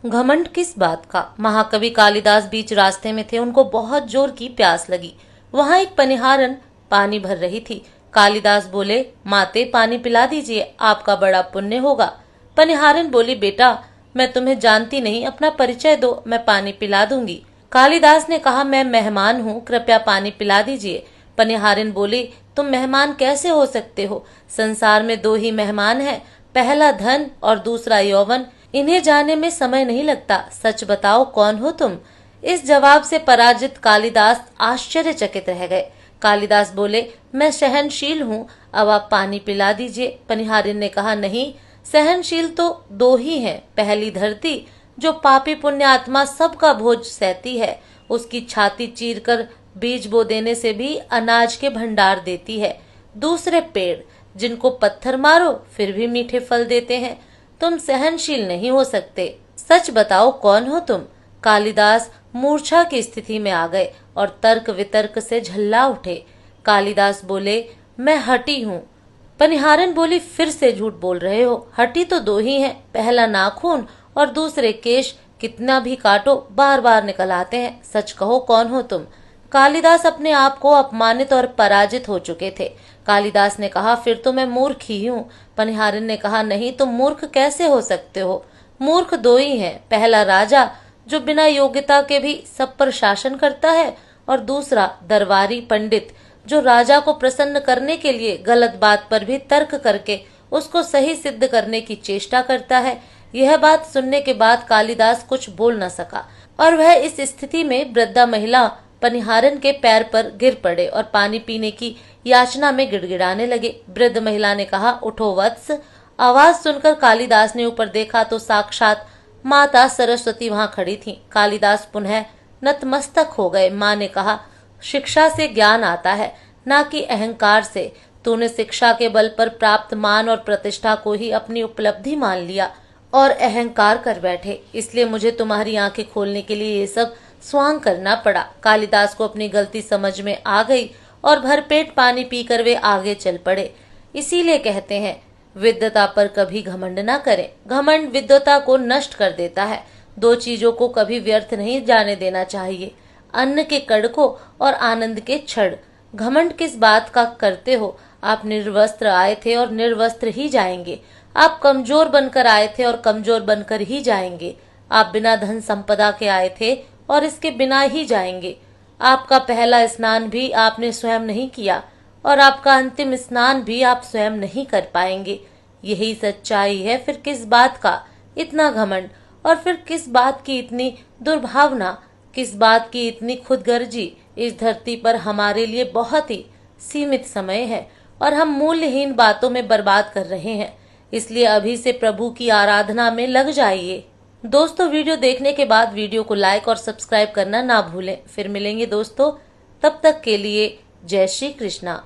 घमंड किस बात का? महाकवि कालिदास बीच रास्ते में थे, उनको बहुत जोर की प्यास लगी। वहां एक पनिहारन पानी भर रही थी। कालिदास बोले, माते पानी पिला दीजिए, आपका बड़ा पुण्य होगा। पनिहारन बोली, बेटा मैं तुम्हें जानती नहीं, अपना परिचय दो, मैं पानी पिला दूंगी। कालिदास ने कहा, मैं मेहमान हूँ, कृपया पानी पिला दीजिए। पनिहारिन बोली, तुम मेहमान कैसे हो सकते हो? संसार में दो ही मेहमान हैं, पहला धन और दूसरा यौवन। इन्हें जाने में समय नहीं लगता। सच बताओ, कौन हो तुम? इस जवाब से पराजित कालिदास आश्चर्यचकित रह गए। कालिदास बोले, मैं सहनशील हूँ, अब आप पानी पिला दीजिए। पनिहारिन ने कहा, नहीं, सहनशील तो दो ही हैं। पहली धरती, जो पापी पुण्य आत्मा सबका बोझ सहती है, उसकी छाती चीरकर बीज बो देने से भी अनाज के भंडार देती है। दूसरे पेड़, जिनको पत्थर मारो फिर भी मीठे फल देते हैं। तुम सहनशील नहीं हो सकते। सच बताओ, कौन हो तुम? कालिदास मूर्छा की स्थिति में आ गए और तर्क वितर्क से झल्ला उठे। कालिदास बोले, मैं हठी हूँ। पनिहारन बोली, फिर से झूठ बोल रहे हो। हठी तो दो ही हैं, पहला नाखून और दूसरे केश, कितना भी काटो बार बार निकल आते हैं। सच कहो, कौन हो तुम? कालिदास अपने आप को अपमानित और पराजित हो चुके थे। कालिदास ने कहा, फिर तो मैं मूर्ख ही हूँ। पनिहारिन ने कहा, नहीं, तुम मूर्ख कैसे हो सकते हो? मूर्ख दो ही हैं, पहला राजा, जो बिना योग्यता के भी सब पर शासन करता है, और दूसरा दरबारी पंडित, जो राजा को प्रसन्न करने के लिए गलत बात पर भी तर्क करके उसको सही सिद्ध करने की चेष्टा करता है। यह बात सुनने के बाद कालिदास कुछ बोल न सका और वह इस स्थिति में वृद्धा महिला पनिहारन के पैर पर गिर पड़े और पानी पीने की याचना में गिड़गिड़ाने लगे। वृद्ध महिला ने कहा, उठो वत्स। आवाज सुनकर कालिदास ने ऊपर देखा तो साक्षात माता सरस्वती वहां खड़ी थी। कालिदास पुनः नतमस्तक हो गए। माँ ने कहा, शिक्षा से ज्ञान आता है, ना कि अहंकार से। तूने शिक्षा के बल पर प्राप्त मान और प्रतिष्ठा को ही अपनी उपलब्धि मान लिया और अहंकार कर बैठे, इसलिए मुझे तुम्हारी आंखें खोलने के लिए ये सब स्वांग करना पड़ा। कालिदास को अपनी गलती समझ में आ गई और भरपेट पानी पीकर वे आगे चल पड़े। इसीलिए कहते हैं, विद्वता पर कभी घमंड ना करें। घमंड विद्वता को नष्ट कर देता है। दो चीजों को कभी व्यर्थ नहीं जाने देना चाहिए, अन्न के कड़ को और आनंद के क्षण। घमंड किस बात का करते हो? आप निर्वस्त्र आए थे और निर्वस्त्र ही जाएंगे। आप कमजोर बनकर आए थे और कमजोर बनकर ही जाएंगे। आप बिना धन संपदा के आए थे और इसके बिना ही जाएंगे। आपका पहला स्नान भी आपने स्वयं नहीं किया और आपका अंतिम स्नान भी आप स्वयं नहीं कर पाएंगे। यही सच्चाई है। फिर किस बात का इतना घमंड, और फिर किस बात की इतनी दुर्भावना, किस बात की इतनी खुदगर्जी? इस धरती पर हमारे लिए बहुत ही सीमित समय है और हम मूल्यहीन बातों में बर्बाद कर रहे हैं। इसलिए अभी से प्रभु की आराधना में लग जाइए। दोस्तों, वीडियो देखने के बाद वीडियो को लाइक और सब्सक्राइब करना ना भूलें। फिर मिलेंगे दोस्तों, तब तक के लिए जय श्री कृष्णा।